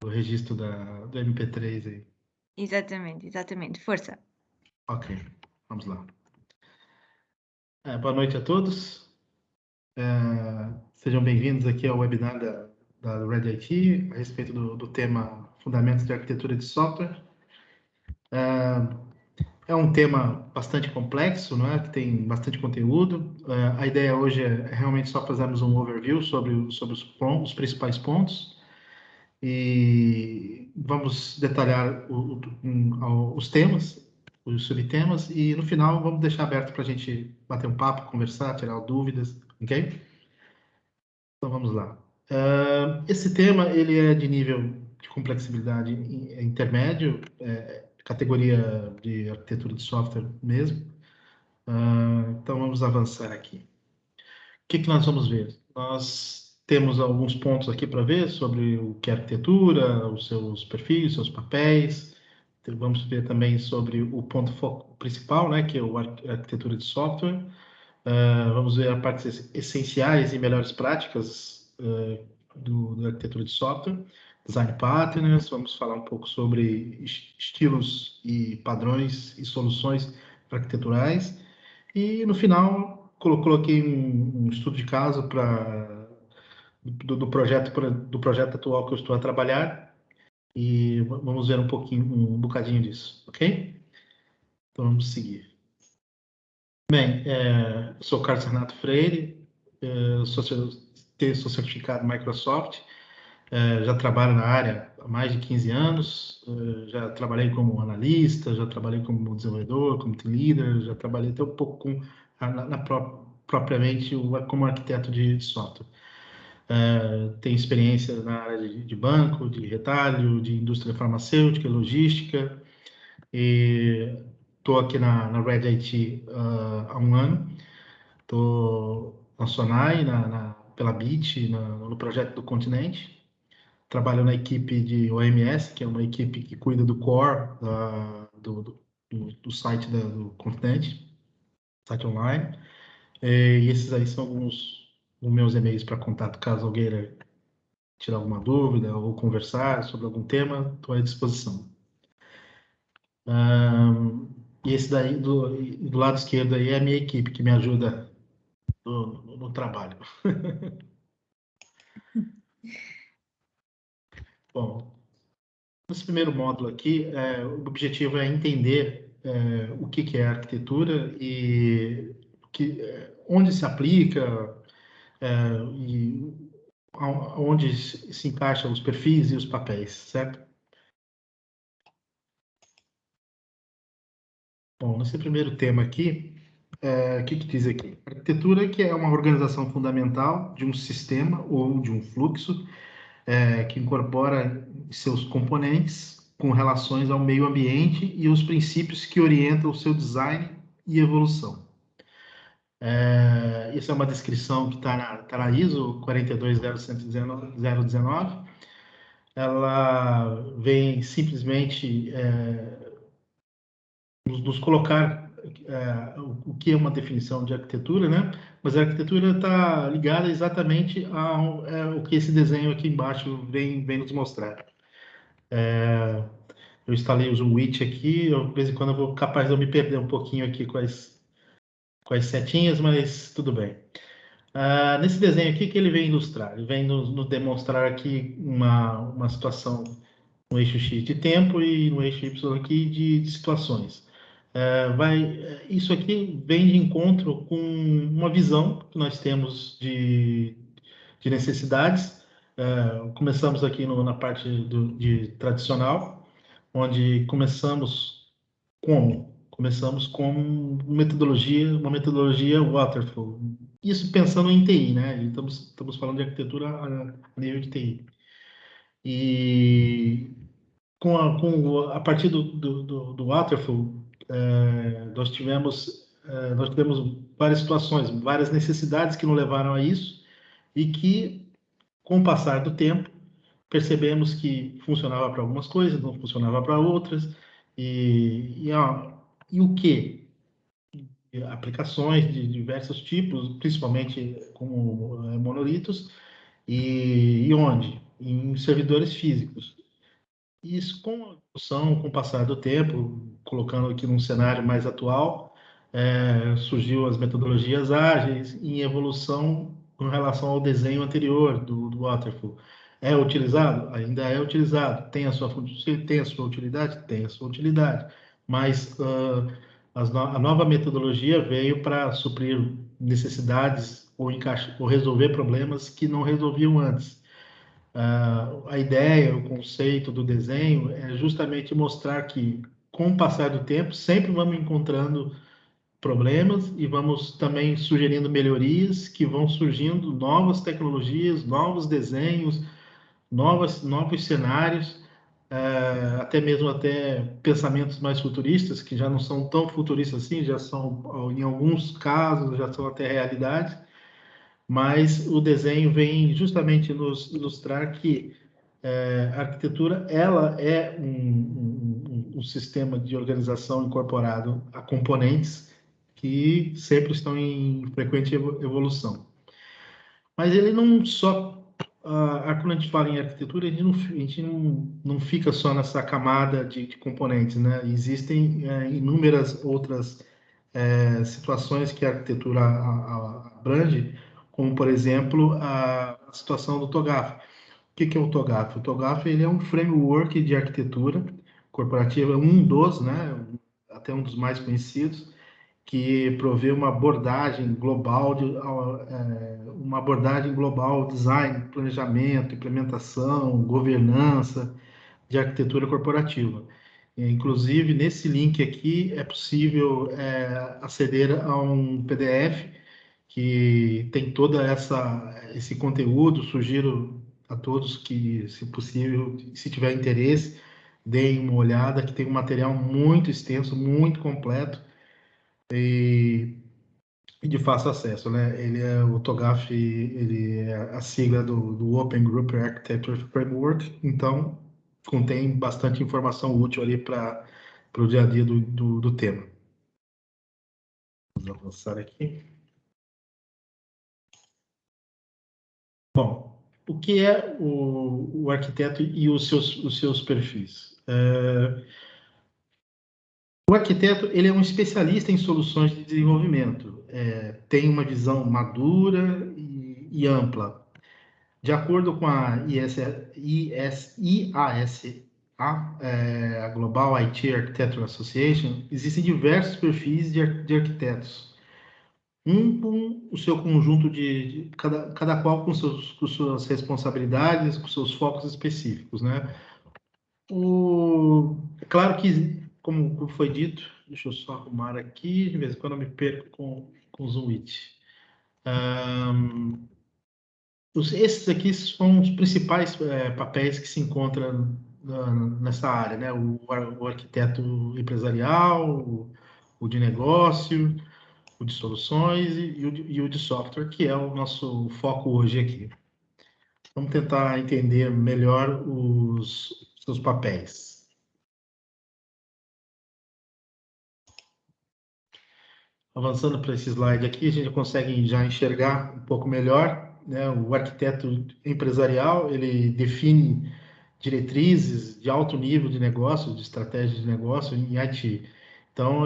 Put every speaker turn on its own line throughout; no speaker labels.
o registro do MP3 aí.
Exatamente. Força.
Ok, vamos lá. Boa noite a todos. Sejam bem-vindos aqui ao webinar da Red IT a respeito do tema Fundamentos de Arquitetura de Software. É um tema bastante complexo, não é? Que tem bastante conteúdo. A ideia hoje é realmente só fazermos um overview sobre os principais pontos e vamos detalhar os temas, os subtemas, e no final vamos deixar aberto para a gente bater um papo, conversar, tirar dúvidas, ok? Então vamos lá. Esse tema ele é de nível de complexibilidade intermédio, categoria de arquitetura de software mesmo. Então vamos avançar aqui. O que nós vamos ver? Nós temos alguns pontos aqui para ver sobre o que é arquitetura, os seus perfis, seus papéis. Vamos ver também sobre o ponto foco principal, né, que é a arquitetura de software. Vamos ver as partes essenciais e melhores práticas da arquitetura de software, design patterns. Vamos falar um pouco sobre estilos e padrões e soluções arquiteturais. E no final coloquei um estudo de caso do projeto atual que eu estou a trabalhar e vamos ver um bocadinho disso, ok? Então vamos seguir. Bem, sou Carlos Renato Freire, sou certificado Microsoft, já trabalho na área há mais de 15 anos, já trabalhei como analista, já trabalhei como desenvolvedor, como team leader, já trabalhei até um pouco propriamente como arquiteto de software. Tenho experiência na área de banco, de retalho, de indústria farmacêutica, logística, e estou aqui na Red IT há um ano. Estou na Sonai, pela BIT, no projeto do Continente. Trabalho na equipe de OMS, que é uma equipe que cuida do core do site do Continente, site online. E esses aí são alguns dos meus e-mails para contato, caso alguém queira tirar alguma dúvida ou conversar sobre algum tema, estou à disposição. E esse daí, do lado esquerdo aí, é a minha equipe que me ajuda no trabalho. Bom, nesse primeiro módulo aqui, o objetivo é entender o que é arquitetura e onde se aplica e onde se encaixam os perfis e os papéis, certo? Bom, nesse primeiro tema aqui, o que diz aqui? Arquitetura que é uma organização fundamental de um sistema ou de um fluxo que incorpora seus componentes com relações ao meio ambiente e os princípios que orientam o seu design e evolução. Essa é uma descrição que está na ISO 42019. Ela vem simplesmente nos colocar o que é uma definição de arquitetura, né? Mas a arquitetura está ligada exatamente ao que esse desenho aqui embaixo vem nos mostrar. Eu instalei o Zoomwitch aqui, de vez em quando eu vou capaz de eu me perder um pouquinho aqui com as setinhas, mas tudo bem. Nesse desenho aqui, que ele vem ilustrar? Ele vem nos demonstrar aqui uma situação no eixo X de tempo e no eixo Y aqui de situações. Isso aqui vem de encontro com uma visão que nós temos de necessidades. Começamos aqui na parte de tradicional, onde começamos como? Começamos com uma metodologia waterfall. Isso pensando em TI, né? E estamos falando de arquitetura a nível de TI. E a partir do waterfall, nós tivemos várias situações, várias necessidades que nos levaram a isso e que, com o passar do tempo, percebemos que funcionava para algumas coisas, não funcionava para outras, e o que? Aplicações de diversos tipos, principalmente como monolitos, e onde? Em servidores físicos. isso com a evolução, com o passar do tempo, colocando aqui num cenário mais atual, surgiu as metodologias ágeis em evolução com relação ao desenho anterior do Waterfall. É utilizado? Ainda é utilizado. Tem a sua utilidade? Tem a sua utilidade. Mas a nova metodologia veio para suprir necessidades ou resolver problemas que não resolviam antes. A ideia, o conceito do desenho é justamente mostrar que, com o passar do tempo, sempre vamos encontrando problemas e vamos também sugerindo melhorias que vão surgindo novas tecnologias, novos desenhos, novos cenários, até mesmo até pensamentos mais futuristas, que já não são tão futuristas assim, já são, em alguns casos, já são até realidades, mas o desenho vem justamente nos ilustrar que a arquitetura ela é um sistema de organização incorporado a componentes que sempre estão em frequente evolução. Mas ele não só, quando a gente fala em arquitetura, a gente não fica só nessa camada de componentes, né? Existem inúmeras outras situações que a arquitetura abrange, como, por exemplo, a situação do TOGAF. O que é o TOGAF? O TOGAF ele é um framework de arquitetura corporativa, um dos, né, até um dos mais conhecidos, que provê uma abordagem global design, planejamento, implementação, governança de arquitetura corporativa. Inclusive, nesse link aqui é possível aceder a um PDF que tem toda esse conteúdo. Sugiro a todos que, se possível, se tiver interesse, deem uma olhada, que tem um material muito extenso, muito completo e de fácil acesso, né? O TOGAF, ele é a sigla do Open Group Architecture Framework, então contém bastante informação útil ali para o dia a dia do tema. Vamos avançar aqui. Bom, o que é o arquiteto e os seus perfis? O arquiteto ele é um especialista em soluções de desenvolvimento, tem uma visão madura e ampla. De acordo com a IASA, a Global IT Architecture Association, existem diversos perfis de arquitetos, com o seu conjunto de cada qual com suas responsabilidades, com seus focos específicos, né? É claro que, como foi dito, deixa eu só arrumar aqui, de vez em quando eu me perco com o Zoom It. Esses aqui são os principais papéis que se encontram nessa área, né? O arquiteto empresarial, o de negócio, o de soluções e o de software, que é o nosso foco hoje aqui. Vamos tentar entender melhor os seus papéis. Avançando para esse slide aqui, a gente consegue já enxergar um pouco melhor, né? O arquiteto empresarial, ele define diretrizes de alto nível de negócio, de estratégia de negócio em IT. Então,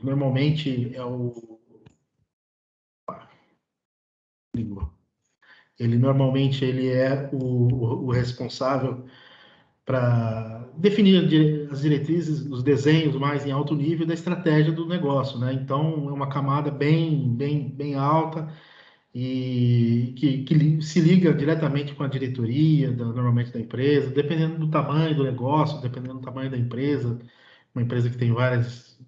normalmente é o o responsável para definir as diretrizes, os desenhos mais em alto nível da estratégia do negócio, né? Então, é uma camada bem alta e que se liga diretamente com a diretoria, normalmente da empresa, dependendo do tamanho do negócio, dependendo do tamanho da empresa, uma empresa que tem várias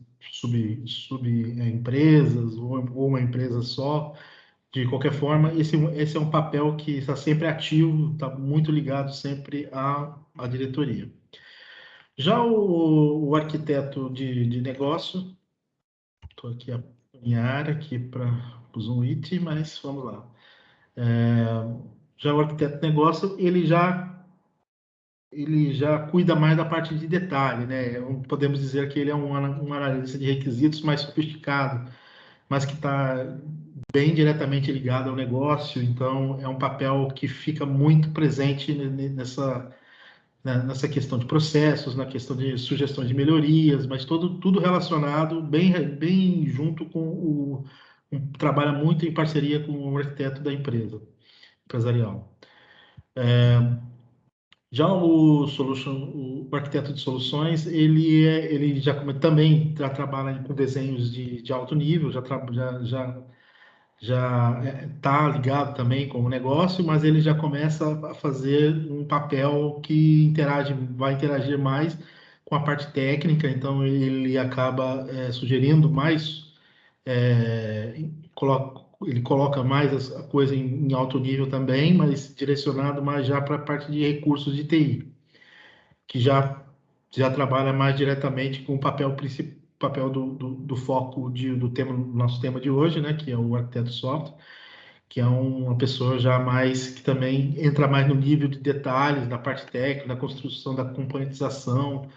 sub-empresas ou uma empresa só. De qualquer forma, esse é um papel que está sempre ativo, está muito ligado sempre à diretoria. Já o arquiteto de negócio, estou aqui a minha área aqui para o Zoom It, mas vamos lá. Já o arquiteto de negócio, ele já cuida mais da parte de detalhe, né? Podemos dizer que ele é um analista de requisitos mais sofisticado, mas que está bem diretamente ligado ao negócio. Então, é um papel que fica muito presente né, nessa questão de processos, na questão de sugestões de melhorias, mas tudo relacionado bem junto com trabalha muito em parceria com o arquiteto da empresa empresarial. Já o arquiteto de soluções, ele também já trabalha com desenhos de alto nível, já está ligado também com o negócio, mas ele já começa a fazer um papel que vai interagir mais com a parte técnica, então ele acaba sugerindo mais, ele coloca mais a coisa em alto nível também, mas direcionado mais já para a parte de recursos de TI, que já trabalha mais diretamente com o papel principal, papel do foco do nosso tema de hoje, né, que é o arquiteto de software, que é uma pessoa já mais que também entra mais no nível de detalhes da parte técnica, da construção, da componentização,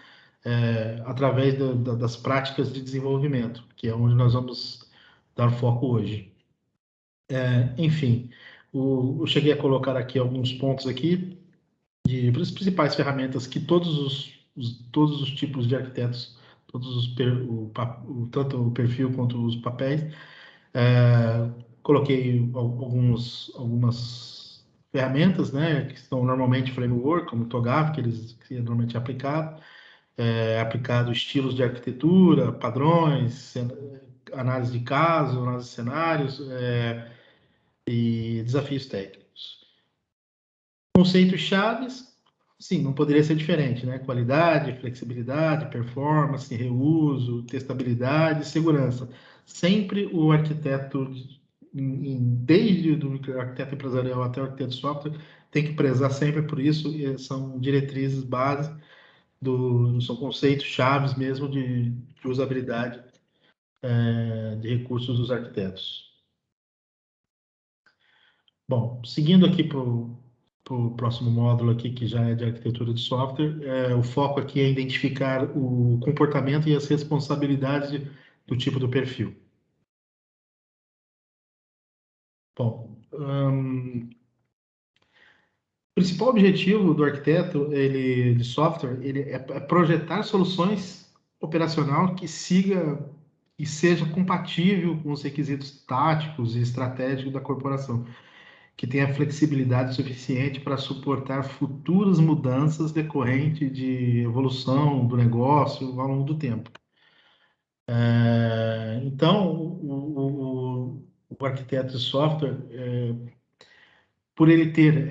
através das práticas de desenvolvimento, que é onde nós vamos dar foco hoje. Enfim, eu cheguei a colocar aqui alguns pontos aqui as principais ferramentas que todos os tipos de arquitetos, tanto o perfil quanto os papéis, coloquei algumas ferramentas, né, que são normalmente framework, como o TOGAF, que é normalmente aplicado estilos de arquitetura, padrões, análise de caso, análise de cenários, e desafios técnicos. Conceitos chaves, sim, não poderia ser diferente, né? Qualidade, flexibilidade, performance, reuso, testabilidade, segurança. Sempre o arquiteto, desde o arquiteto empresarial até o arquiteto de software, tem que prezar sempre por isso, e são diretrizes básicas, são conceitos chaves mesmo de usabilidade de recursos dos arquitetos. Bom, seguindo aqui para o próximo módulo aqui, que já é de arquitetura de software, o foco aqui é identificar o comportamento e as responsabilidades do tipo do perfil. Bom, o principal objetivo do arquiteto de software é projetar soluções operacional que siga e seja compatível com os requisitos táticos e estratégicos da corporação, que tenha flexibilidade suficiente para suportar futuras mudanças decorrentes de evolução do negócio ao longo do tempo. Então, o arquiteto de software, por ele ter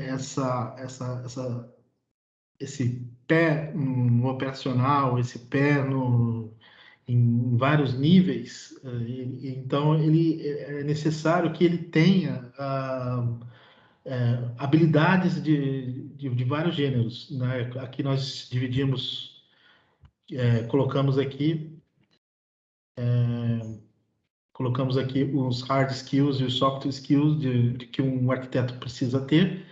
esse pé no operacional, esse pé em vários níveis, então é necessário que ele tenha habilidades de vários gêneros, né? Aqui nós dividimos, colocamos aqui os hard skills e os soft skills de que um arquiteto precisa ter.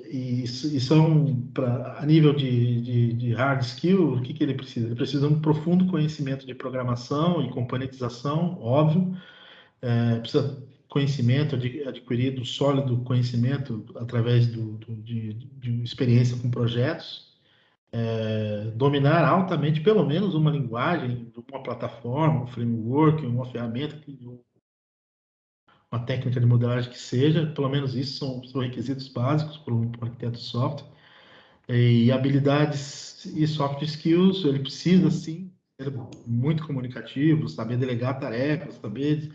E são, a nível de hard skill, o que ele precisa? Ele precisa de um profundo conhecimento de programação e componentização, óbvio. Precisa conhecimento adquirido, sólido conhecimento através de experiência com projetos. Dominar altamente, pelo menos, uma linguagem, uma plataforma, um framework, uma ferramenta, uma técnica de modelagem que seja, pelo menos isso são requisitos básicos para um arquiteto de software. E habilidades e soft skills, ele precisa, sim, ser muito comunicativo, saber delegar tarefas, saber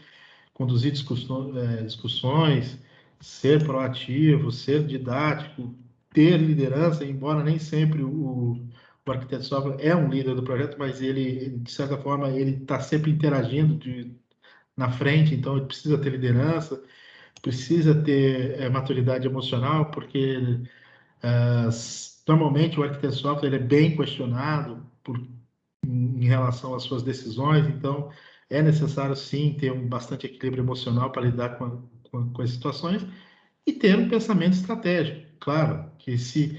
conduzir discussões, ser proativo, ser didático, ter liderança, embora nem sempre o arquiteto de software é um líder do projeto, mas ele, de certa forma, ele está sempre interagindo na frente, então ele precisa ter liderança, precisa ter maturidade emocional, porque normalmente o arquiteto de software ele é bem questionado em relação às suas decisões, então é necessário sim ter bastante equilíbrio emocional para lidar com as situações e ter um pensamento estratégico. Claro que se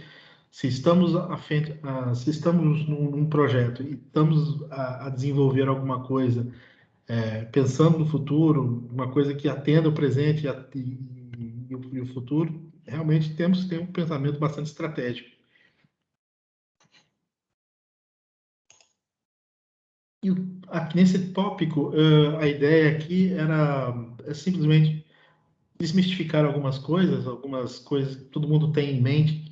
estamos se estamos num projeto e estamos a desenvolver alguma coisa pensando no futuro, uma coisa que atenda o presente e o futuro, realmente temos que ter um pensamento bastante estratégico. E nesse tópico, a ideia aqui era simplesmente desmistificar algumas coisas que todo mundo tem em mente,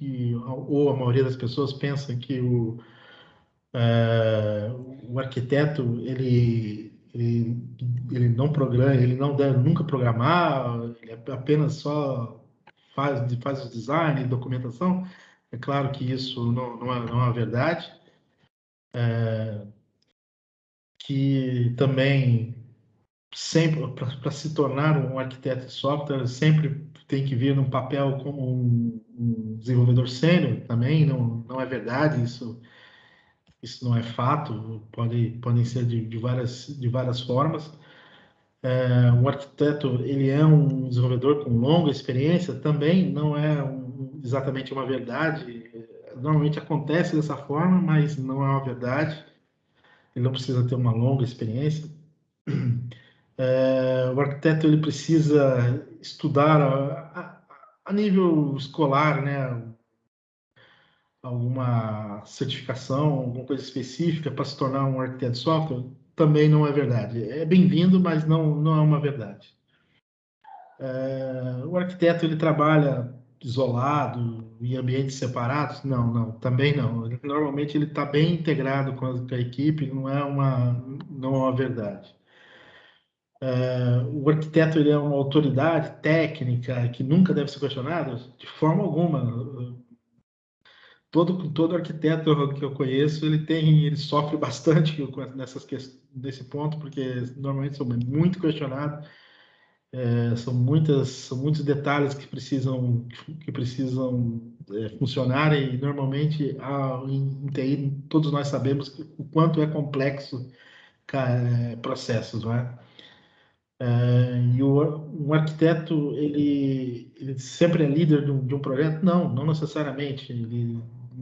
ou a maioria das pessoas pensa que o arquiteto ele não programa, ele não deve nunca programar, ele apenas só faz o design e documentação. É claro que isso não é uma verdade, que também sempre para se tornar um arquiteto de software sempre tem que vir num papel como um desenvolvedor sênior também, não é verdade, isso não é fato, podem ser de várias formas. Um arquiteto, ele é um desenvolvedor com longa experiência, também não é exatamente uma verdade. Normalmente acontece dessa forma, mas não é uma verdade. Ele não precisa ter uma longa experiência. O arquiteto ele precisa estudar a nível escolar, né? Alguma certificação, alguma coisa específica para se tornar um arquiteto de software, também não é verdade. É bem-vindo, mas não é uma verdade. O arquiteto ele trabalha isolado, em ambientes separados? Não, também não. Normalmente ele está bem integrado com a equipe, não é uma verdade. O arquiteto ele é uma autoridade técnica que nunca deve ser questionado? De forma alguma. Todo arquiteto que eu conheço, ele sofre bastante nesse ponto, porque normalmente são muito questionados, são muitos detalhes que precisam funcionar e normalmente em TI todos nós sabemos o quanto é complexo processos, não é? E um arquiteto, ele sempre é líder de um projeto? Não necessariamente.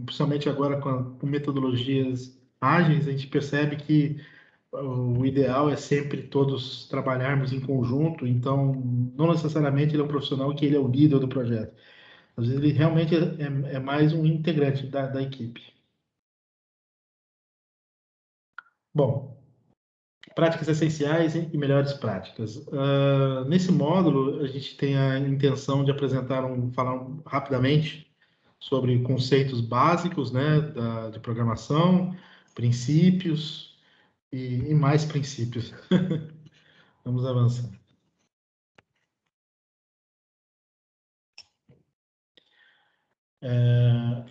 Principalmente agora com metodologias ágeis, a gente percebe que o ideal é sempre todos trabalharmos em conjunto, então não necessariamente ele é um profissional que ele é o líder do projeto. Às vezes ele realmente é mais um integrante da equipe. Bom, práticas essenciais e melhores práticas. Nesse módulo, a gente tem a intenção de falar rapidamente sobre conceitos básicos, né, de programação, princípios e mais princípios. Vamos avançar.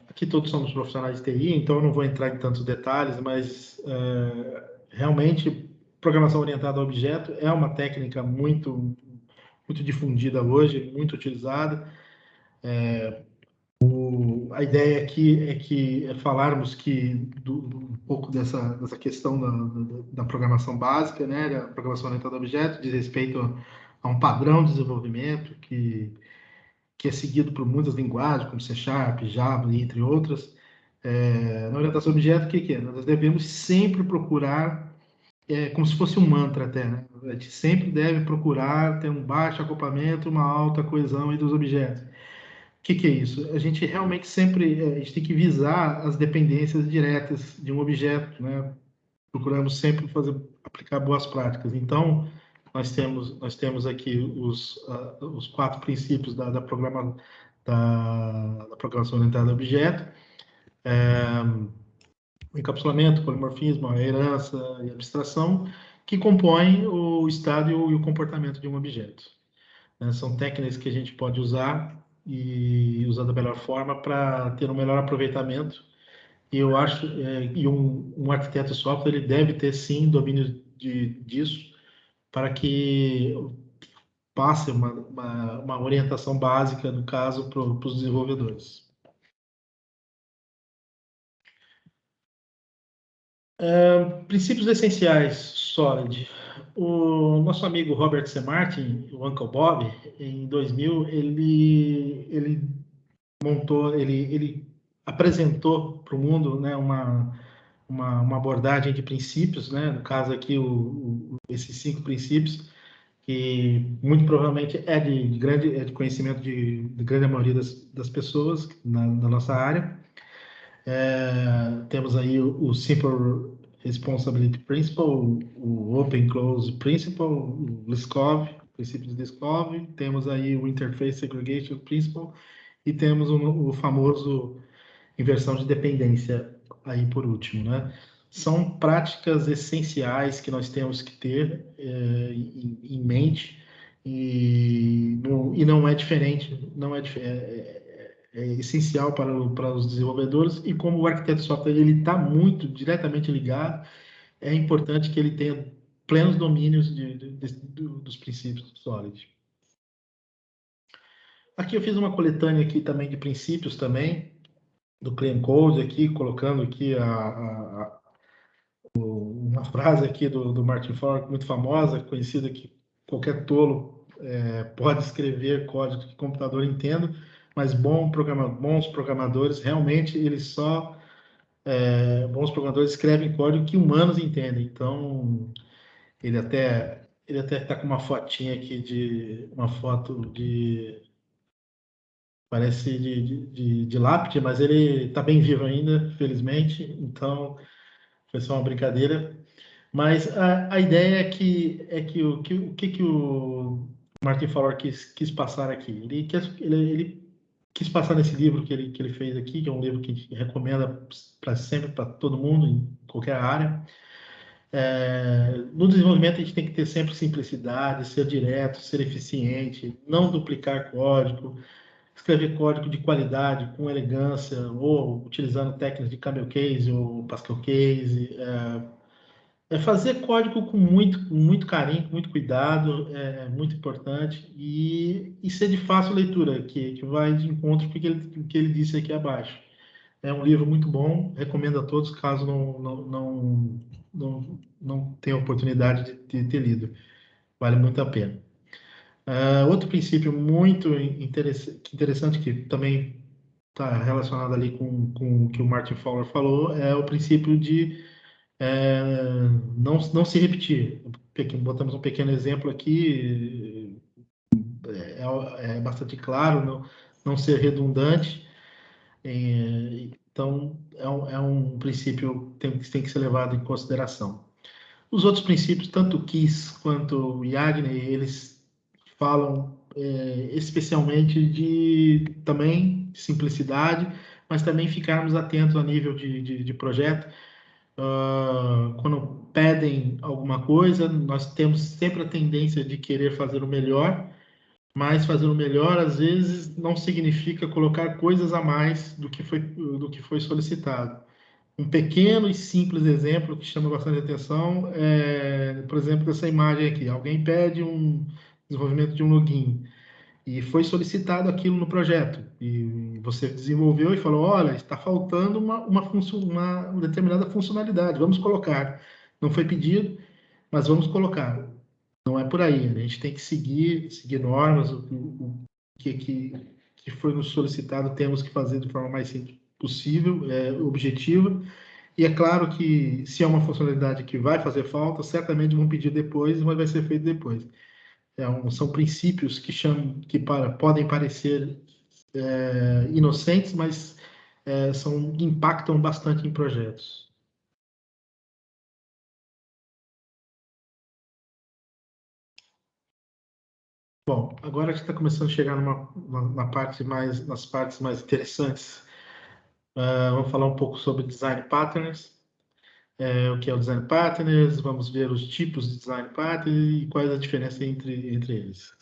Aqui todos somos profissionais de TI, então eu não vou entrar em tantos detalhes, mas realmente programação orientada a objeto é uma técnica muito difundida hoje, muito utilizada. A ideia aqui é falarmos um pouco dessa questão da programação básica, né, da programação orientada a objeto, diz respeito a um padrão de desenvolvimento que é seguido por muitas linguagens, como C Sharp, Java, entre outras. Na orientação a objeto, o que é? Nós devemos sempre procurar, como se fosse um mantra até, né? A gente sempre deve procurar ter um baixo acoplamento, uma alta coesão entre os objetos. O que é isso? A gente realmente sempre a gente tem que visar as dependências diretas de um objeto, né? Procuramos sempre aplicar boas práticas. Então, nós temos aqui os 4 princípios da programação orientada a objeto: o encapsulamento, polimorfismo, a herança e a abstração, que compõem o estado e o comportamento de um objeto. São técnicas que a gente pode usar e usar da melhor forma para ter um melhor aproveitamento. E eu acho que um arquiteto de software ele deve ter sim domínio disso para que passe uma orientação básica, no caso, para os desenvolvedores. Princípios essenciais, Solid. O nosso amigo Robert C. Martin, o Uncle Bob, em 2000, ele apresentou para o mundo, né, uma abordagem de princípios, né, no caso aqui, esses 5 princípios, que muito provavelmente é de conhecimento de grande maioria das pessoas na nossa área. Temos aí o Simple Responsibility Principle, o Open Close Principle, o Liskov, o princípio de Liskov. Temos aí o Interface Segregation Principle e temos o famoso inversão de dependência aí por último, né? São práticas essenciais que nós temos que ter em mente e não é diferente, não é, é essencial para os desenvolvedores e como o arquiteto de software ele está muito diretamente ligado, é importante que ele tenha plenos domínios dos princípios do Solid. Aqui eu fiz uma coletânea aqui também de princípios também, do Clean Code aqui, colocando aqui uma frase aqui do Martin Fowler, muito famosa, conhecida, que qualquer tolo pode escrever código que o computador entenda, mas bons programadores, realmente, bons programadores escrevem código que humanos entendem. Então, ele até está com uma fotinha aqui uma foto parece de lápide, mas ele está bem vivo ainda, felizmente. Então, foi só uma brincadeira. Mas a ideia é que o Martin Fowler quis passar aqui. Ele quis passar nesse livro que ele fez aqui, que é um livro que a gente recomenda para sempre, para todo mundo, em qualquer área. No desenvolvimento, a gente tem que ter sempre simplicidade, ser direto, ser eficiente, não duplicar código, escrever código de qualidade, com elegância, ou utilizando técnicas de Camel Case ou Pascal Case. Fazer código com muito carinho, com muito cuidado, é muito importante, e ser de fácil leitura, que vai de encontro com o que ele disse aqui abaixo. É um livro muito bom, recomendo a todos, caso não tenha oportunidade de ter lido. Vale muito a pena. Outro princípio muito interessante, que também está relacionado ali com o que o Martin Fowler falou, é o princípio de não se repetir. Botamos um pequeno exemplo aqui, é bastante claro, não ser redundante. Então, é um princípio que tem que ser levado em consideração. Os outros princípios, tanto o Kiss quanto o Yagner, eles falam especialmente de também simplicidade, mas também ficarmos atentos a nível de projeto. Quando pedem alguma coisa, nós temos sempre a tendência de querer fazer o melhor, mas fazer o melhor às vezes não significa colocar coisas a mais do que foi solicitado. Um pequeno e simples exemplo que chama bastante atenção por exemplo, dessa imagem aqui. Alguém pede um desenvolvimento de um login e foi solicitado aquilo no projeto. E você desenvolveu e falou: olha, está faltando uma determinada funcionalidade, vamos colocar. Não foi pedido, mas vamos colocar. Não é por aí. A gente tem que seguir normas, o que foi nos solicitado, temos que fazer de forma mais simples possível, objetiva. E é claro que se é uma funcionalidade que vai fazer falta, certamente vão pedir depois, mas vai ser feito depois. São princípios podem parecer inocentes, mas impactam bastante em projetos. Bom, agora a gente está começando a chegar nas partes mais interessantes. Vamos falar um pouco sobre design patterns. O que é o design patterns, vamos ver os tipos de design patterns e quais a diferença entre eles.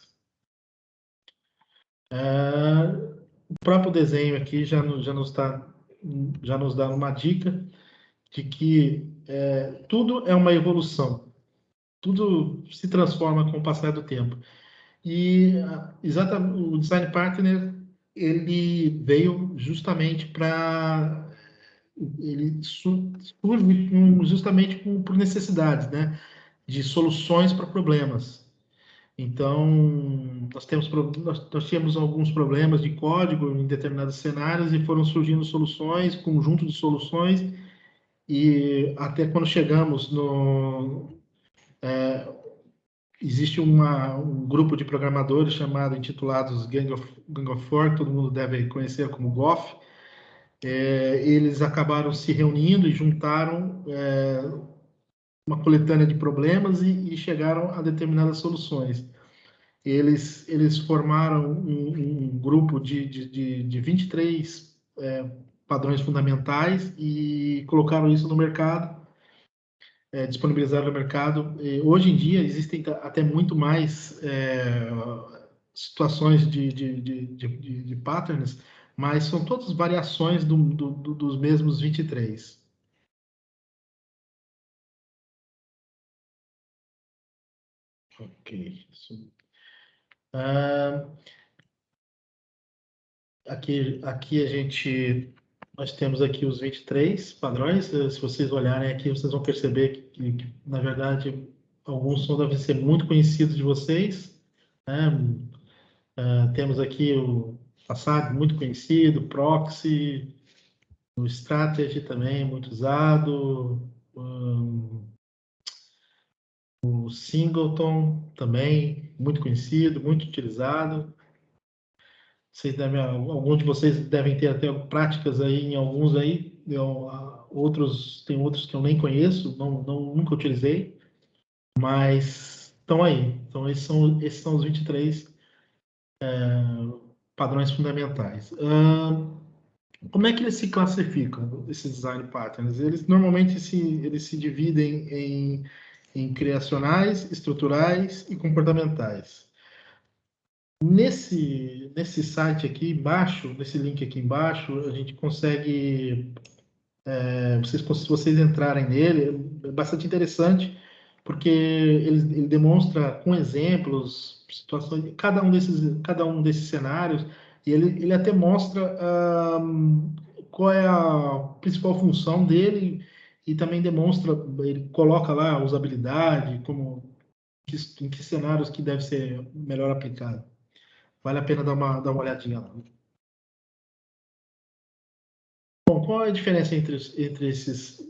O próprio desenho aqui já nos dá uma dica de que tudo é uma evolução, tudo se transforma com o passar do tempo. E exatamente, o design partner ele veio justamente ele surge justamente por necessidades, né, de soluções para problemas. Então, nós tínhamos alguns problemas de código em determinados cenários e foram surgindo soluções, conjunto de soluções, e até quando chegamos existe um grupo de programadores intitulados Gang of Four, todo mundo deve conhecer como GOF. Eles acabaram se reunindo e juntaram uma coletânea de problemas e chegaram a determinadas soluções. Eles formaram um grupo de 23 padrões fundamentais e colocaram isso no mercado, disponibilizaram no mercado. Hoje em dia existem até muito mais situações de patterns, mas são todas variações dos mesmos 23. Ok. Nós temos aqui os 23 padrões. Se vocês olharem aqui, vocês vão perceber que na verdade, alguns devem ser muito conhecidos de vocês, né? Temos aqui o Facade, muito conhecido, Proxy, o Strategy também, muito usado, o Singleton também, muito conhecido, muito utilizado. Alguns de vocês devem ter até práticas aí em alguns aí, tem outros que eu nem conheço, nunca utilizei, mas estão aí. Então, esses são os 23 padrões fundamentais. Como é que eles se classificam, esses design patterns? Eles normalmente eles se dividem em criacionais, estruturais e comportamentais. Nesse site aqui embaixo, nesse link aqui embaixo, a gente consegue, se vocês entrarem nele, é bastante interessante, porque ele demonstra com exemplos, situações, cada um desses cenários, e ele até mostra qual é a principal função dele, e também demonstra, ele coloca lá a usabilidade, em que cenários que deve ser melhor aplicado. Vale a pena dar uma olhadinha lá. Bom, qual é a diferença entre esses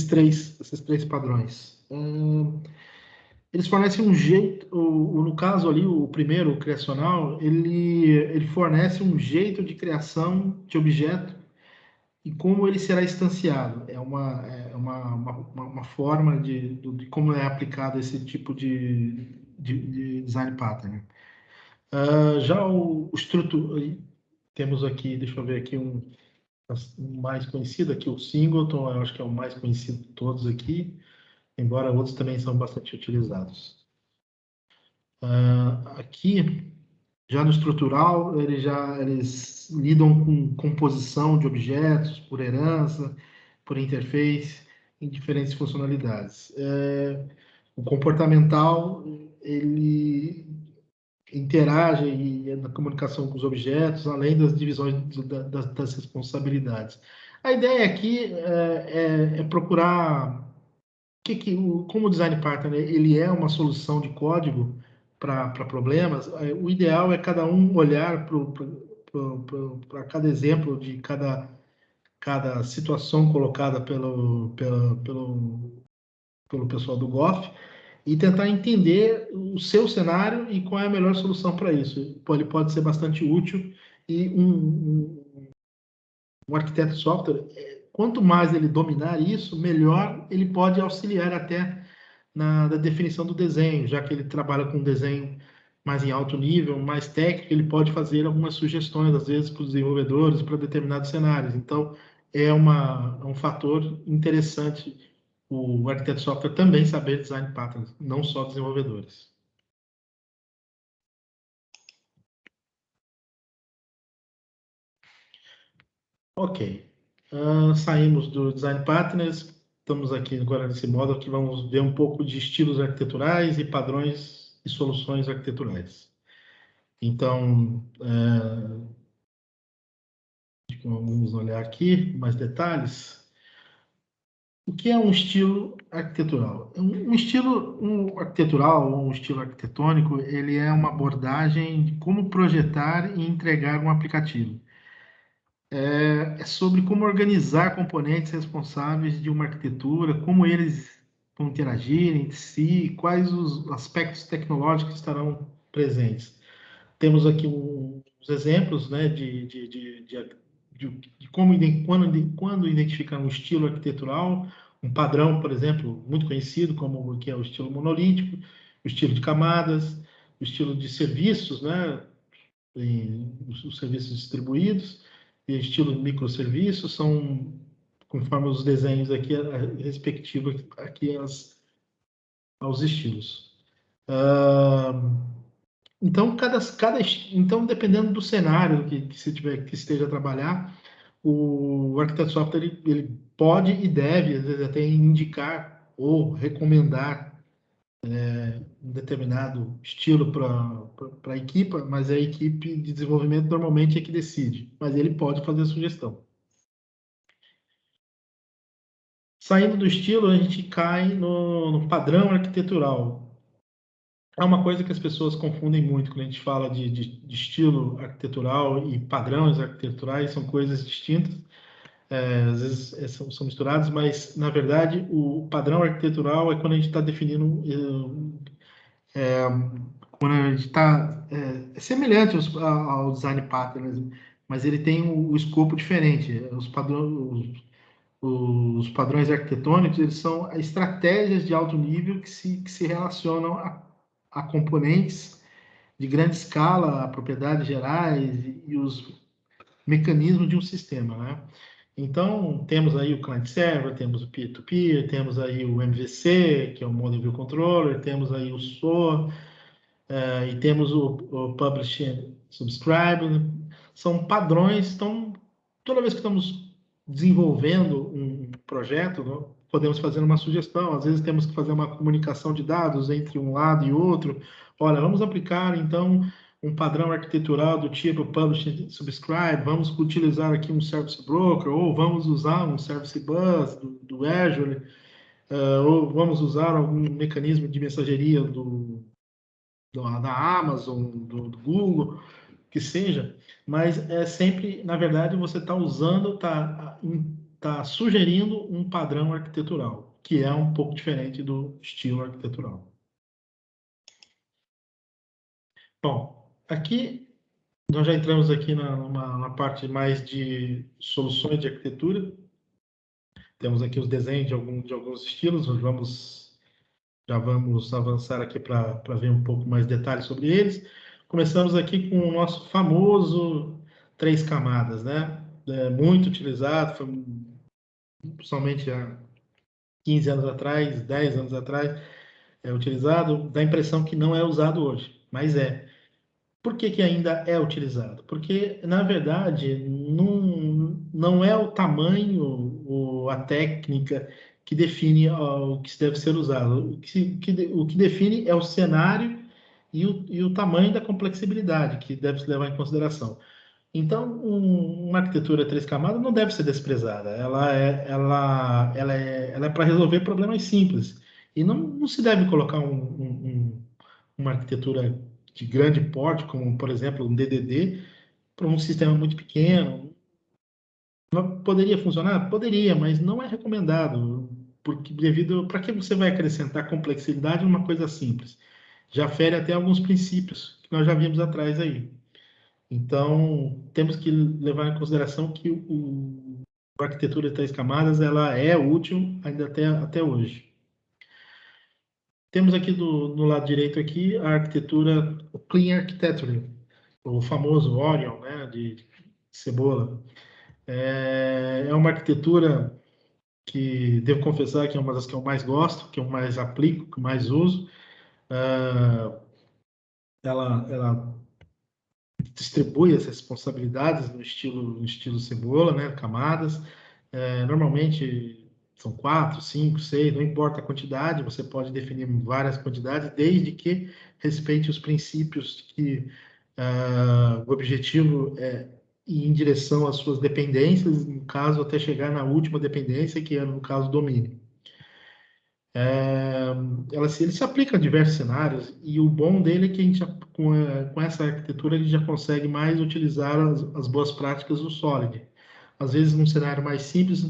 três padrões? Eles fornecem um jeito, no caso ali, o primeiro, o criacional, ele fornece um jeito de criação de objeto e como ele será instanciado. É uma forma de como é aplicado esse tipo de design pattern. Já o estrutura, temos aqui, deixa eu ver aqui um mais conhecido, aqui o Singleton, eu acho que é o mais conhecido de todos aqui, embora outros também são bastante utilizados. Aqui, já no estrutural, eles lidam com composição de objetos por herança, por interface, em diferentes funcionalidades. O comportamental, ele interage na comunicação com os objetos, além das divisões das responsabilidades. A ideia aqui é procurar como o design partner ele é uma solução de código para problemas. O ideal é cada um olhar para cada exemplo de cada situação colocada pelo pessoal do GOF e tentar entender o seu cenário e qual é a melhor solução para isso. Ele pode ser bastante útil e um arquiteto de software, quanto mais ele dominar isso, melhor ele pode auxiliar até na definição do desenho, já que ele trabalha com desenho mais em alto nível, mais técnico, ele pode fazer algumas sugestões, às vezes, para os desenvolvedores, para determinados cenários. Então, é um fator interessante o arquiteto de software também saber design patterns, não só desenvolvedores. Ok. Saímos do design patterns, estamos aqui agora nesse módulo que vamos ver um pouco de estilos arquiteturais e padrões e soluções arquiteturais. Então, vamos olhar aqui mais detalhes. O que é um estilo arquitetural? Um estilo arquitetural ou um estilo arquitetônico, ele é uma abordagem de como projetar e entregar um aplicativo. É sobre como organizar componentes responsáveis de uma arquitetura, como eles vão interagir entre si, quais os aspectos tecnológicos estarão presentes. Temos aqui uns exemplos, né, de como, quando identificar um estilo arquitetural, um padrão, por exemplo, muito conhecido, como que é o estilo monolítico, o estilo de camadas, o estilo de serviços, né, os serviços distribuídos, e estilo de microserviços, são, conforme os desenhos aqui, respectivo aqui aos estilos. Então, então, dependendo do cenário que se tiver que esteja a trabalhar, o arquiteto de software ele pode e deve, às vezes, até indicar ou recomendar um determinado estilo para a equipe, mas a equipe de desenvolvimento normalmente é que decide, mas ele pode fazer a sugestão. Saindo do estilo, a gente cai no padrão arquitetural. É uma coisa que as pessoas confundem muito quando a gente fala de estilo arquitetural e padrões arquiteturais, são coisas distintas. Às vezes são misturados, mas na verdade o padrão arquitetural é quando a gente está definindo, quando a gente está semelhante ao design pattern, mas ele tem o escopo diferente. Os padrões arquitetônicos, eles são estratégias de alto nível que se relacionam a componentes de grande escala, a propriedades gerais e os mecanismos de um sistema, né? Então, temos aí o client server, temos o peer-to-peer, temos aí o MVC, que é o Model View Controller, temos aí o SOA, e temos o Publish and Subscribe. São padrões, então, toda vez que estamos desenvolvendo um projeto, né, podemos fazer uma sugestão, às vezes temos que fazer uma comunicação de dados entre um lado e outro. Olha, vamos aplicar, então, um padrão arquitetural do tipo Publish and Subscribe, vamos utilizar aqui um Service Broker, ou vamos usar um Service Bus do Azure, ou vamos usar algum mecanismo de mensageria da Amazon, do Google, que seja, mas é sempre, na verdade, você está usando, tá sugerindo um padrão arquitetural, que é um pouco diferente do estilo arquitetural. Bom, aqui nós já entramos aqui na parte mais de soluções de arquitetura. Temos aqui os desenhos de alguns estilos, já vamos avançar aqui para ver um pouco mais detalhes sobre eles. Começamos aqui com o nosso famoso 3 camadas, né? Muito utilizado, foi principalmente há 15 anos atrás, 10 anos atrás, utilizado, dá a impressão que não é usado hoje, mas é. Por que ainda é utilizado? Porque, na verdade, não é o tamanho ou a técnica que define o que deve ser usado. O que define é o cenário e o tamanho da complexibilidade que deve se levar em consideração. Então, uma arquitetura 3 camadas não deve ser desprezada. Ela é para resolver problemas simples. E não se deve colocar uma arquitetura de grande porte, como, por exemplo, um DDD, para um sistema muito pequeno. Poderia funcionar? Poderia, mas não é recomendado, porque para que você vai acrescentar complexidade numa coisa simples? Já fere até alguns princípios que nós já vimos atrás aí. Então, temos que levar em consideração que a arquitetura de 3 camadas ela é útil ainda até hoje. Temos aqui no lado direito aqui a arquitetura, o Clean Architecture, o famoso Orion, né, de cebola. É uma arquitetura que, devo confessar, que é uma das que eu mais gosto, que eu mais aplico, que eu mais uso. Ela distribui as responsabilidades no estilo cebola, né, camadas. Normalmente são 4, 5, 6, não importa a quantidade, você pode definir várias quantidades, desde que respeite os princípios que o objetivo é ir em direção às suas dependências, no caso, até chegar na última dependência, que é, no caso, o domínio. Ele se aplica a diversos cenários, e o bom dele é que a gente, com essa arquitetura, a gente já consegue mais utilizar as boas práticas do Solid. Às vezes, num cenário mais simples,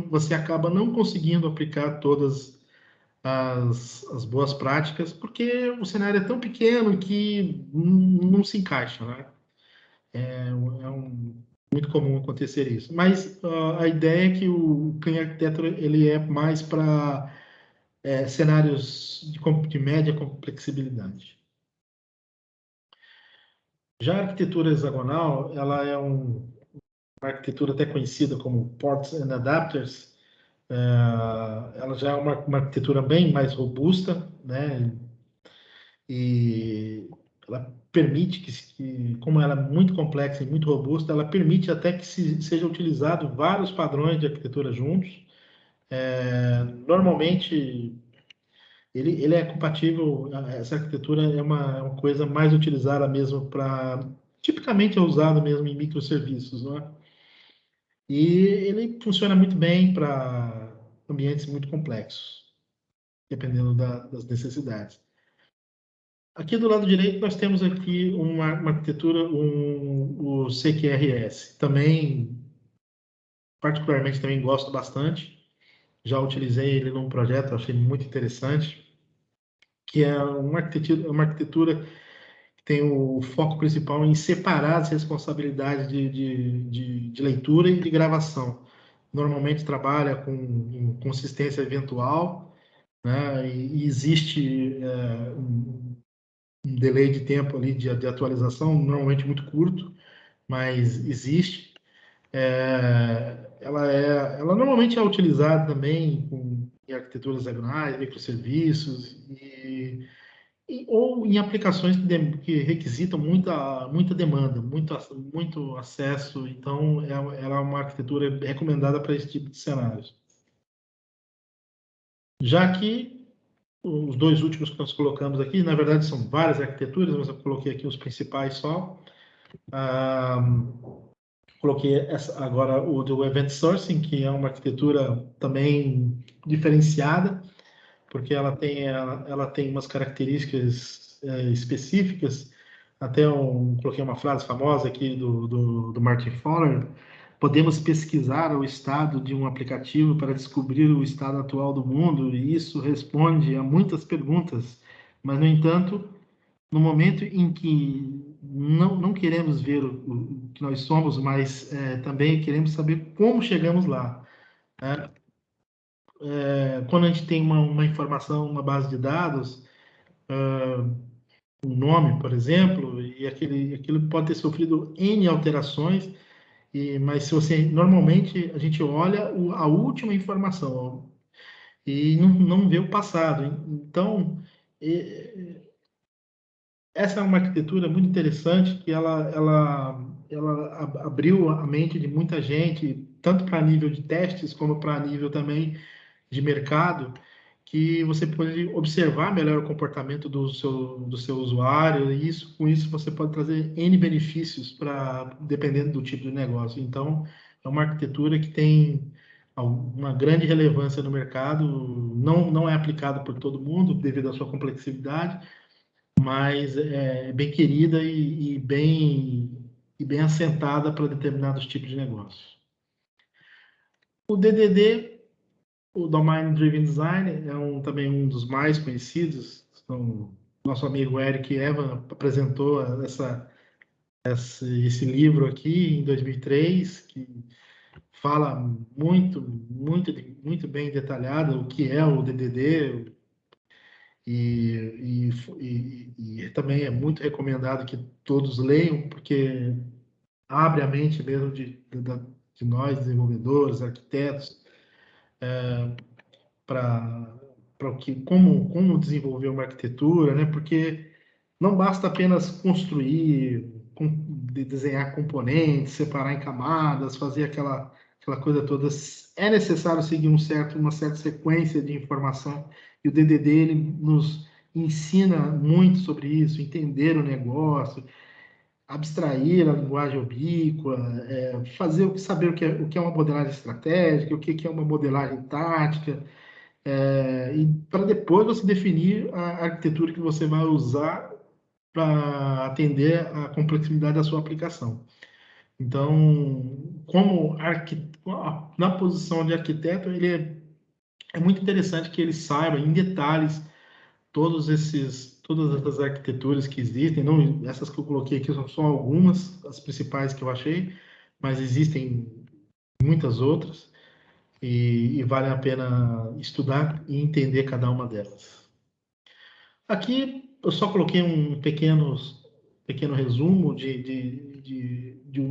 você acaba não conseguindo aplicar todas as boas práticas, porque o cenário é tão pequeno que não se encaixa, né? Muito comum acontecer isso. Mas a ideia é que o Clean Architecture ele é mais para cenários de média complexibilidade. Já a arquitetura hexagonal, ela é uma arquitetura até conhecida como Ports and Adapters. Ela já é uma arquitetura bem mais robusta, né? E ela permite como ela é muito complexa e muito robusta, ela permite até que seja utilizado vários padrões de arquitetura juntos. Normalmente, ele é compatível, essa arquitetura é uma coisa mais utilizada mesmo tipicamente é usado mesmo em microserviços, não é? E ele funciona muito bem para ambientes muito complexos, dependendo das necessidades. Aqui do lado direito nós temos aqui uma arquitetura, o CQRS. Também, particularmente, também gosto bastante. Já utilizei ele num projeto, achei muito interessante, que é uma arquitetura que tem o foco principal em separar as responsabilidades de leitura e de gravação. Normalmente trabalha com consistência eventual, né? E existe um delay de tempo ali de atualização, normalmente muito curto, mas existe. Ela normalmente é utilizada também em arquiteturas hexagonais, microserviços ou em aplicações que requisitam muita demanda, muito acesso. Então, ela é uma arquitetura recomendada para esse tipo de cenários. Já que os dois últimos que nós colocamos aqui, na verdade, são várias arquiteturas, mas eu coloquei aqui os principais só. Coloquei agora o do Event Sourcing, que é uma arquitetura também diferenciada, porque ela tem umas características específicas. Até coloquei uma frase famosa aqui do Martin Fowler: podemos pesquisar o estado de um aplicativo para descobrir o estado atual do mundo, e isso responde a muitas perguntas, mas, no entanto, no momento em que não queremos ver o que nós somos, mas também queremos saber como chegamos lá, né? Quando a gente tem uma informação, uma base de dados, um nome, por exemplo, e aquilo pode ter sofrido N alterações, mas se você normalmente a gente olha a última informação e não vê o passado. Então, essa é uma arquitetura muito interessante que ela abriu a mente de muita gente, tanto para nível de testes como para nível também de mercado, que você pode observar melhor o comportamento do seu usuário, e com isso você pode trazer N benefícios dependendo do tipo de negócio. Então, é uma arquitetura que tem uma grande relevância no mercado, não é aplicada por todo mundo devido à sua complexidade, mas é bem querida e bem assentada para determinados tipos de negócio. O DDD, o Domain Driven Design, é também um dos mais conhecidos. Então, nosso amigo Eric Evan apresentou esse livro aqui em 2003, que fala muito bem detalhado o que é o DDD, e também é muito recomendado que todos leiam, porque abre a mente mesmo de nós, desenvolvedores, arquitetos, para como desenvolver uma arquitetura, né? Porque não basta apenas construir, desenhar componentes, separar em camadas, fazer aquela coisa toda. É necessário seguir uma certa sequência de informação, e o DDD ele nos ensina muito sobre isso, entender o negócio, abstrair a linguagem ubíqua, saber o que é uma modelagem estratégica, o que é uma modelagem tática, e para depois você definir a arquitetura que você vai usar para atender a complexidade da sua aplicação. Então, na posição de arquiteto, ele é muito interessante que ele saiba em detalhes todas essas arquiteturas que existem. Não, essas que eu coloquei aqui são só algumas, as principais que eu achei, mas existem muitas outras e vale a pena estudar e entender cada uma delas. Aqui eu só coloquei um pequeno resumo de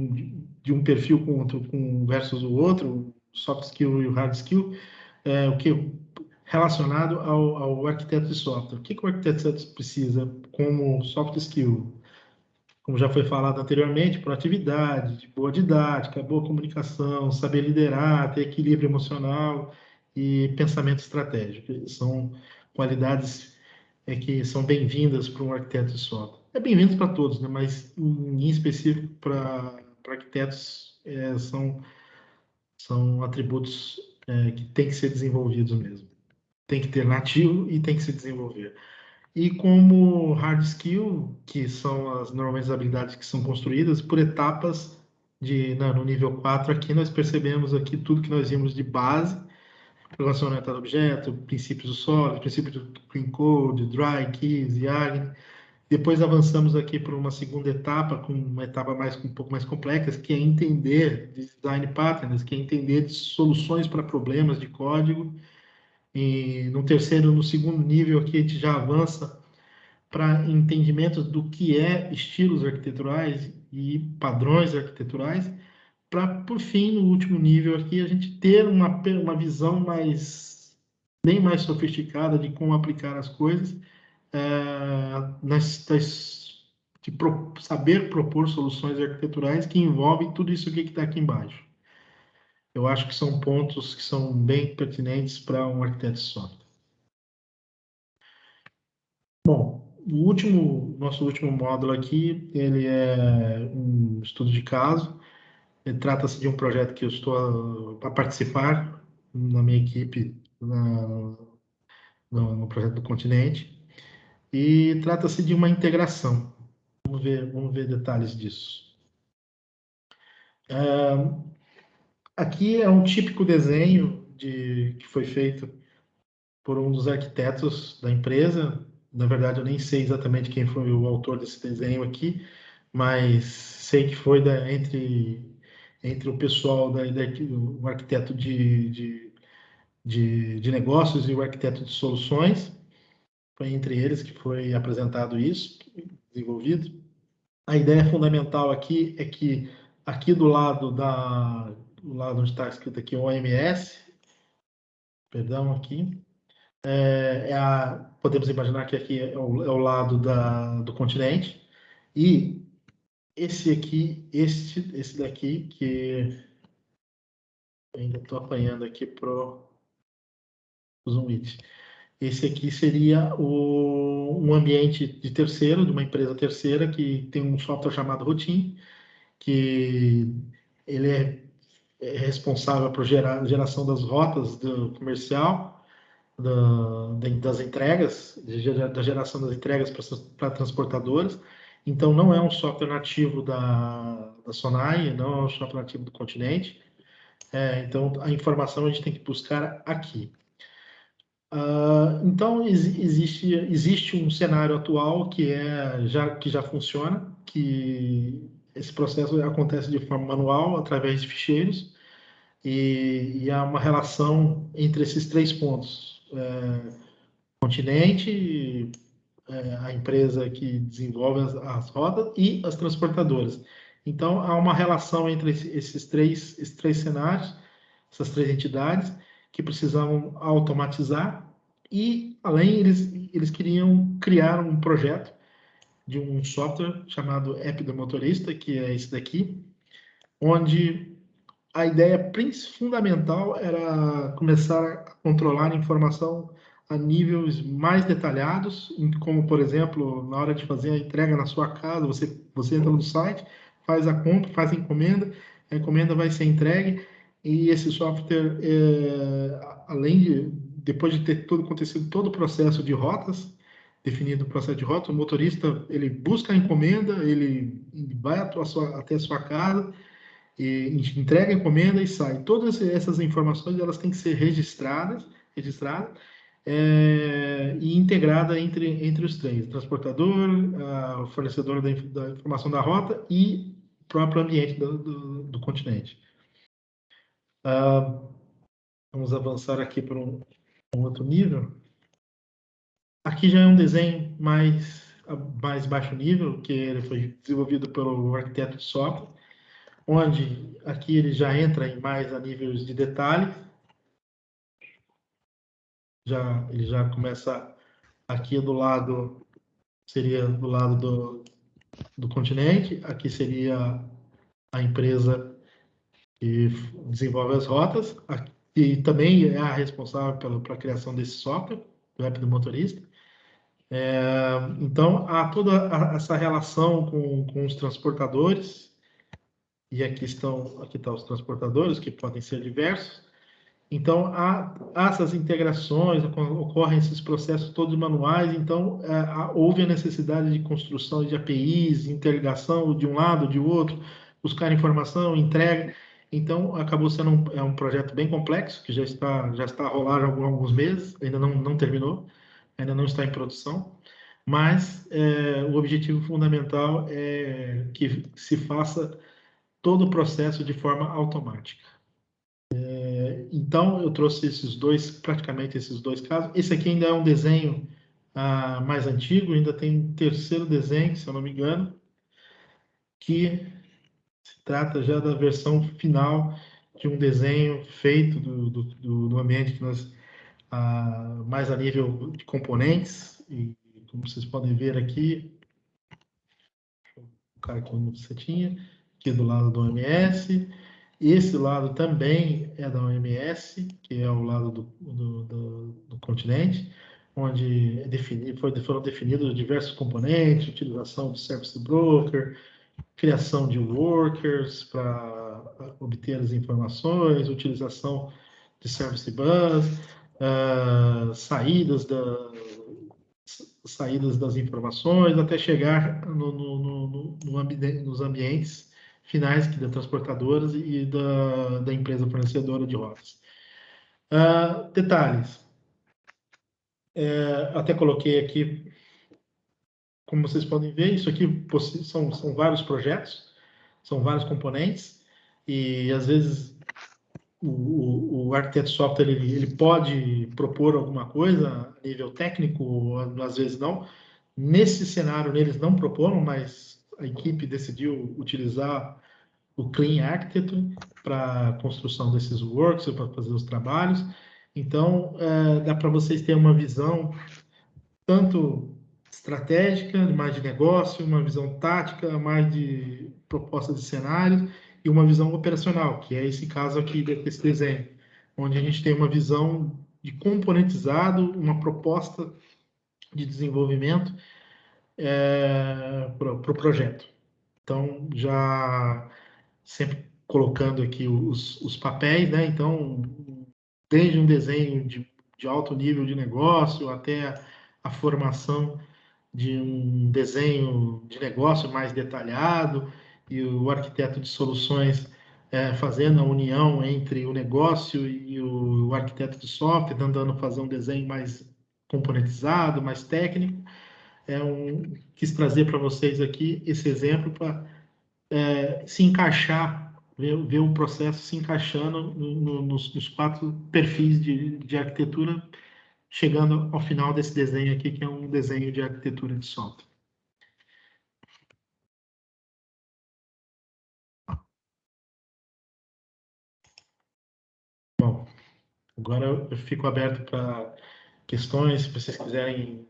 um perfil com outro, com versus o outro, soft skill e o hard skill, o que relacionado ao arquiteto de software. O que o arquiteto precisa como soft skill? Como já foi falado anteriormente, proatividade, boa didática, boa comunicação, saber liderar, ter equilíbrio emocional e pensamento estratégico. São qualidades que são bem-vindas para um arquiteto de software. É bem-vindos para todos, né? Mas em específico para arquitetos são atributos que têm que ser desenvolvidos mesmo. Tem que ter nativo e tem que se desenvolver. E como hard skill, que são normalmente as habilidades que são construídas por etapas no nível 4, aqui nós percebemos aqui tudo que nós vimos de base, programação orientada a objeto, princípios do SOLID, princípio do Clean Code, Dry, Keys, YAG. Depois avançamos aqui para uma segunda etapa, com uma etapa um pouco mais complexa, que é entender de design patterns, que é entender de soluções para problemas de código. E no segundo nível aqui, a gente já avança para entendimento do que é estilos arquiteturais e padrões arquiteturais, para, por fim, no último nível aqui, a gente ter uma visão bem mais sofisticada de como aplicar as coisas, saber propor soluções arquiteturais que envolvem tudo isso aqui que está aqui embaixo. Eu acho que são pontos que são bem pertinentes para um arquiteto de software. Bom, nosso último módulo aqui, ele é um estudo de caso. Trata-se de um projeto que eu estou a participar na minha equipe no projeto do Continente. E trata-se de uma integração. Vamos ver detalhes disso. Aqui é um típico desenho que foi feito por um dos arquitetos da empresa. Na verdade, eu nem sei exatamente quem foi o autor desse desenho aqui, mas sei que foi entre o pessoal o arquiteto de negócios e o arquiteto de soluções. Foi entre eles que foi apresentado isso, desenvolvido. A ideia fundamental aqui é que aqui do lado onde está escrito aqui OMS, perdão, aqui, podemos imaginar que aqui é o lado do continente, e esse daqui, que ainda estou apanhando aqui pro Zoom Meet. Esse aqui seria um ambiente de terceiro, de uma empresa terceira, que tem um software chamado Routine, que ele é responsável por geração das rotas do comercial, das entregas, da geração das entregas para transportadoras. Então, não é um software nativo da Sonai, não é um software nativo do Continente. Então, a informação a gente tem que buscar aqui. Então, existe um cenário atual que já funciona, que esse processo acontece de forma manual, através de ficheiros, e há uma relação entre esses três pontos. Continente, a empresa que desenvolve as rotas e as transportadoras. Então, há uma relação entre esses três cenários, essas três entidades, que precisavam automatizar, e, além, eles queriam criar um projeto de um software chamado App do Motorista, que é esse daqui, onde a ideia fundamental era começar a controlar a informação a níveis mais detalhados, como, por exemplo, na hora de fazer a entrega na sua casa, você entra no site, faz a compra, faz a encomenda vai ser entregue, e esse software, depois de ter acontecido todo o processo de rotas, definido o processo de rota, o motorista, ele busca a encomenda, ele vai até a sua casa, e entrega a encomenda e sai. Todas essas informações, elas têm que ser registradas registrada, e integrada entre os três, o transportador, o fornecedor da informação da rota e o próprio ambiente do continente. Vamos avançar aqui para um outro nível. Aqui já é um desenho mais baixo nível, que ele foi desenvolvido pelo arquiteto de software, onde aqui ele já entra em mais a níveis de detalhe. Ele já começa aqui do lado, seria do lado do continente, aqui seria a empresa que desenvolve as rotas, e também é a responsável pela criação desse software, do app do motorista. Então, há toda essa relação com os transportadores, e aqui estão os transportadores, que podem ser diversos. Então, há essas integrações, ocorrem esses processos todos manuais, então houve a necessidade de construção de APIs, interligação de um lado, de outro, buscar informação, entrega. Então, acabou sendo um projeto bem complexo, que já está a rolar há alguns meses, ainda não terminou, ainda não está em produção, mas o objetivo fundamental é que se faça todo o processo de forma automática. Então, eu trouxe praticamente esses dois casos. Esse aqui ainda é um desenho mais antigo, ainda tem um terceiro desenho, se eu não me engano, que se trata já da versão final de um desenho feito do ambiente que nós, mais a nível de componentes, e como vocês podem ver aqui, o cara aqui no setinha, aqui do lado do OMS. Esse lado também é da OMS, que é o lado do continente, onde foram definidos diversos componentes, utilização de service broker, criação de workers para obter as informações, utilização de service bus, saídas das informações, até chegar nos ambientes finais que das transportadoras e da empresa fornecedora de rotas. Detalhes. Até coloquei aqui, como vocês podem ver, isso aqui são vários projetos, são vários componentes, e às vezes o arquiteto de software ele pode propor alguma coisa a nível técnico, às vezes não. Nesse cenário, eles não proporam, mas a equipe decidiu utilizar o Clean Architecture para a construção desses works, para fazer os trabalhos. Então, dá para vocês terem uma visão tanto estratégica, mais de negócio, uma visão tática, mais de proposta de cenários, e uma visão operacional, que é esse caso aqui desse desenho, onde a gente tem uma visão de componentizado, uma proposta de desenvolvimento para o projeto. Então, já sempre colocando aqui os papéis, né? Então, desde um desenho de alto nível de negócio até a formação de um desenho de negócio mais detalhado, e o arquiteto de soluções fazendo a união entre o negócio e o arquiteto de software, tentando fazer um desenho mais componentizado, mais técnico. Quis trazer para vocês aqui esse exemplo para se encaixar, ver o processo se encaixando nos 4 perfis de arquitetura, chegando ao final desse desenho aqui, que é um desenho de arquitetura de software. Bom, agora eu fico aberto para questões, se vocês quiserem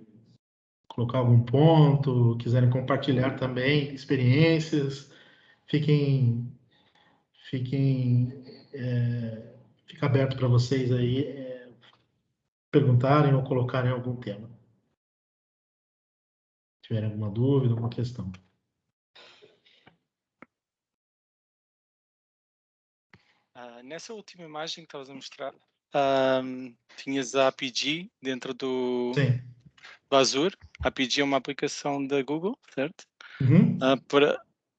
colocar algum ponto, quiserem compartilhar também experiências, fiquem fica aberto para vocês aí perguntarem ou colocarem algum tema. Se tiverem alguma dúvida, alguma questão.
Nessa última imagem que estavas a mostrar, tinhas a APG dentro do Azure. A APG é uma aplicação da Google, certo?
Uhum.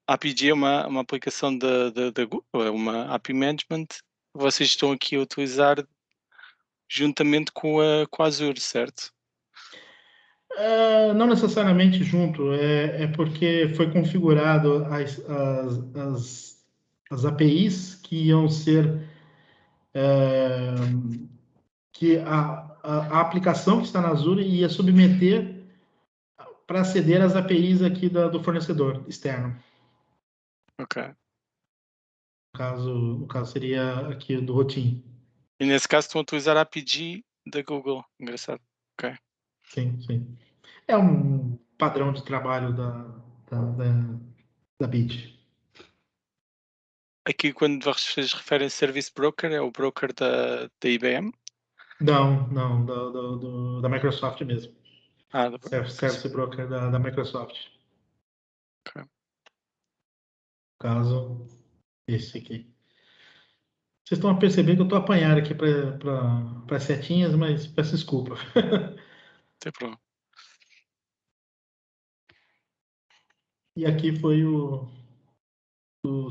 A APG é uma aplicação da Google, é uma API Management. Vocês estão aqui a utilizar juntamente com a Azure, certo?
Não necessariamente junto, é porque foi configurado as APIs que iam ser que a aplicação que está na Azure ia submeter para aceder às APIs aqui do fornecedor externo.
Ok.
No caso seria aqui do Rotim.
E nesse caso estão a utilizar a APG da Google. Engraçado. Ok.
Sim, sim. É um padrão de trabalho da Bit.
Aqui, quando vocês referem Service Broker, é o broker da IBM?
Não, da Microsoft mesmo.
Da
Service Broker da Microsoft.
Ok.
Caso esse aqui. Vocês estão a perceber que eu estou apanhado aqui para setinhas, mas peço desculpa.
Não tem problema.
E aqui foi o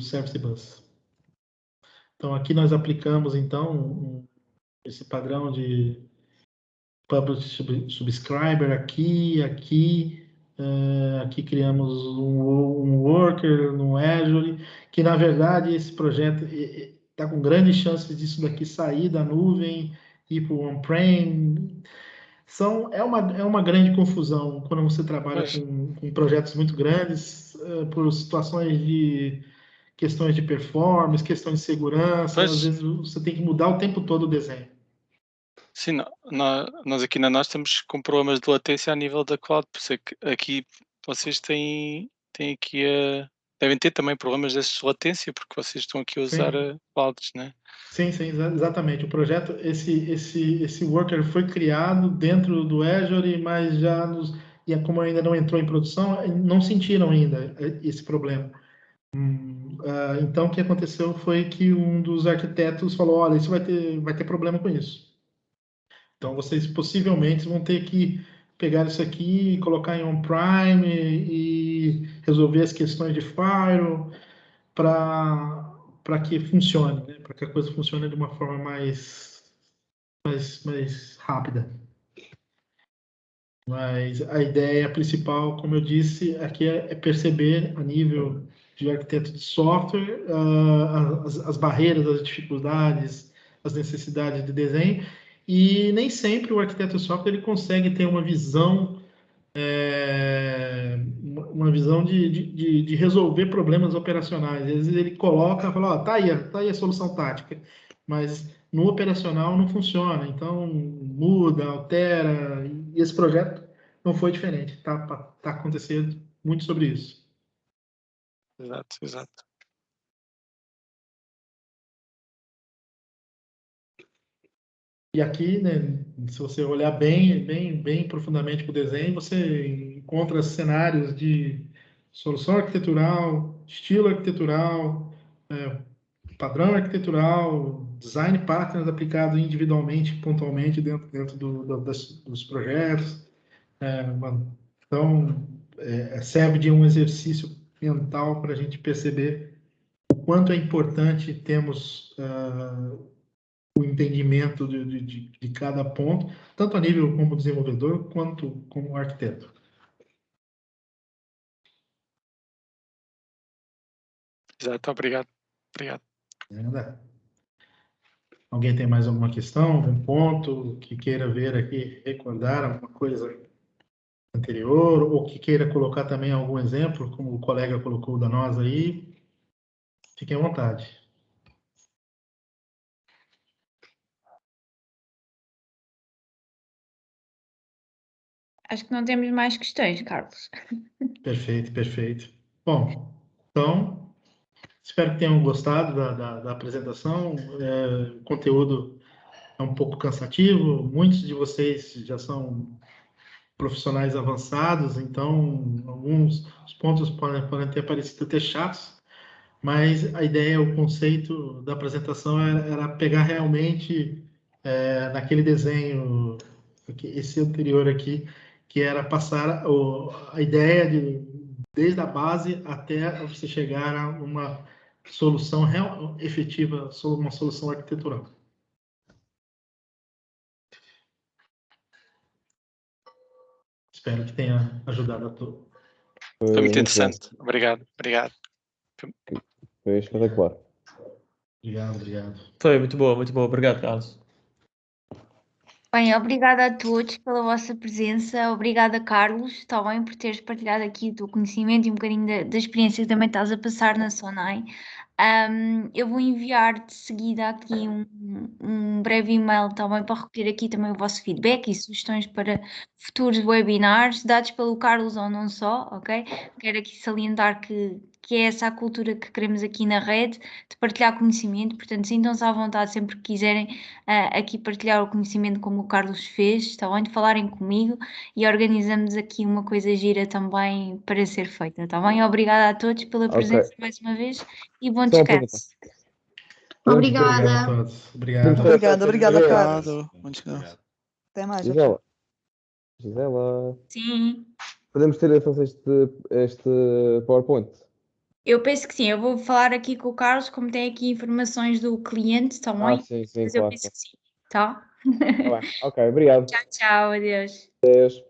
Service Bus. Então, aqui nós aplicamos, então, esse padrão de Public Subscriber aqui. Aqui criamos um worker no Azure, que, na verdade, esse projeto está com grandes chances disso daqui sair da nuvem, ir para o on-prem. É uma grande confusão quando você trabalha com projetos muito grandes, por situações de questões de performance, questões de segurança, às vezes você tem que mudar o tempo todo o desenho.
Sim, nós aqui na nós estamos com problemas de latência a nível da cloud, por isso é que aqui vocês têm aqui devem ter também problemas desses de latência, porque vocês estão aqui a usar clouds, né?
Sim, exatamente. O projeto, esse worker foi criado dentro do Azure, mas e como ainda não entrou em produção, não sentiram ainda esse problema. Então, o que aconteceu foi que um dos arquitetos falou: olha, isso vai ter problema com isso. Então, vocês possivelmente vão ter que pegar isso aqui e colocar em on-prime e resolver as questões de firewall para que funcione, né? Para que a coisa funcione de uma forma mais rápida. Mas a ideia principal, como eu disse, aqui é perceber a nível de arquiteto de software as barreiras, as dificuldades, as necessidades de desenho, e nem sempre o arquiteto de software ele consegue ter uma visão de resolver problemas operacionais. Às vezes ele coloca, fala, tá aí a solução tática, mas no operacional não funciona, então muda, altera, e esse projeto não foi diferente, tá acontecendo muito sobre isso.
Exato.
E aqui, né, se você olhar bem profundamente para o desenho, você encontra cenários de solução arquitetural, estilo arquitetural, padrão arquitetural, design patterns aplicados individualmente, pontualmente dentro dos projetos. Então, serve de um exercício mental para a gente perceber o quanto é importante termos o entendimento de cada ponto, tanto a nível como desenvolvedor, quanto como arquiteto.
Exato, obrigado.
Alguém tem mais alguma questão, algum ponto que queira ver aqui, recordar alguma coisa anterior, ou que queira colocar também algum exemplo, como o colega colocou da nós aí, fiquem à vontade.
Acho que não temos mais questões, Carlos.
Perfeito. Bom, então, espero que tenham gostado da apresentação. O conteúdo é um pouco cansativo, muitos de vocês já são profissionais avançados, então alguns os pontos podem ter parecido até chatos, mas a ideia, o conceito da apresentação era pegar realmente naquele desenho, esse anterior aqui, que era passar a ideia desde a base até você chegar a uma solução efetiva, uma solução arquitetural. Espero que tenha ajudado a todos.
Foi muito interessante. Obrigado.
Foi espetacular.
Obrigado.
Foi muito boa. Obrigado, Carlos.
Bem, obrigada a todos pela vossa presença. Obrigada, Carlos, está bem, por teres partilhado aqui o teu conhecimento e um bocadinho da experiência que também estás a passar na Sonai. Eu vou enviar de seguida aqui um breve e-mail também para recolher aqui também o vosso feedback e sugestões para futuros webinars, dados pelo Carlos ou não só, ok? Quero aqui salientar que é essa a cultura que queremos aqui na rede, de partilhar conhecimento, portanto sintam-se à vontade sempre que quiserem aqui partilhar o conhecimento como o Carlos fez, está bem? De falarem comigo e organizamos aqui uma coisa gira também para ser feita, está bem? Obrigada a todos pela presença mais uma vez e bom
Só uma
descanso.
Obrigado a
Obrigada.
todos. Obrigado.
Obrigada, Carlos.
Bom descanso.
Até mais.
Gisela,
Sim,
podemos ter acesso a este PowerPoint?
eu penso que sim. Eu vou falar aqui com o Carlos, como tem aqui informações do cliente, está bem?
Sim,
Mas eu
claro.
penso que sim, tá?
Tá bem. Ok, obrigado.
Tchau, adeus.
Adeus.